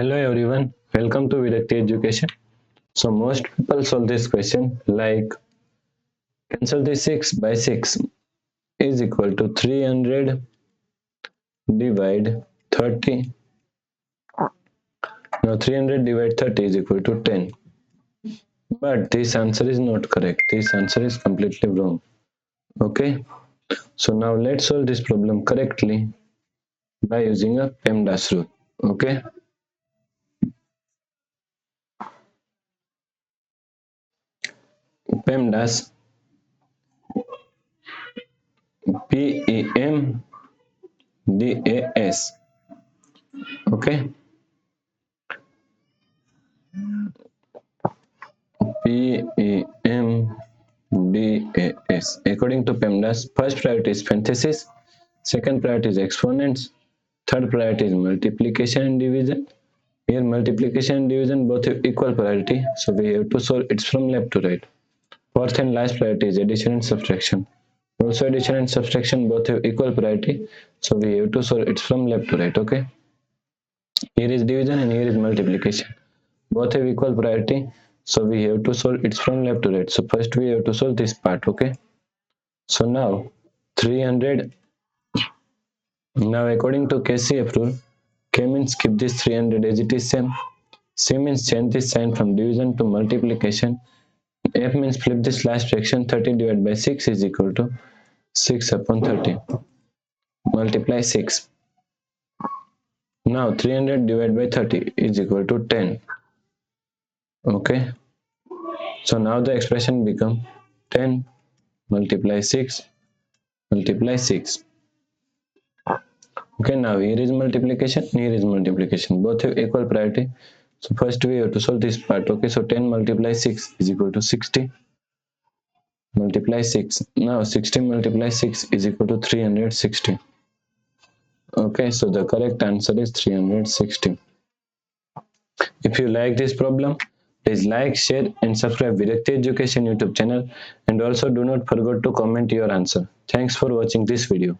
Hello everyone, welcome to Virakti Education. So most people solve this question like cancel the 6 by 6 is equal to 300 divide 30. Now 300 divide 30 is equal to 10. But this answer is not correct. This answer is completely wrong. Okay. So now let's solve this problem correctly by using a PEMDAS rule. Okay. PEMDAS PEMDAS. Okay. PEMDAS. According to PEMDAS, first priority is parenthesis, second priority is exponents, third priority is multiplication and division. Here multiplication and division both have equal priority, so we have to solve it from left to right. Fourth and last priority is addition and subtraction. Also addition and subtraction both have equal priority, so we have to solve it from left to right. Okay. Here is division and here is multiplication. Both have equal priority, so we have to solve it from left to right. So first we have to solve this part. Okay. So now 300. Now according to KCF rule, K means keep this 300 as it is same. C means change this sign from division to multiplication. F means flip this last fraction. 30 divided by 6 is equal to 6 upon 30. Multiply 6. Now 300 divided by 30 is equal to 10. Okay. So now the expression become 10 multiply 6 multiply 6. Okay, now here is multiplication, here is multiplication. Both have equal priority. So first we have to solve this part. Okay, so 10 multiply 6 is equal to 60. Multiply 6. Now 60 multiply 6 is equal to 360. Okay, so the correct answer is 360. If you like this problem, please like, share and subscribe Virakti Education YouTube channel, and also do not forget to comment your answer. Thanks for watching this video.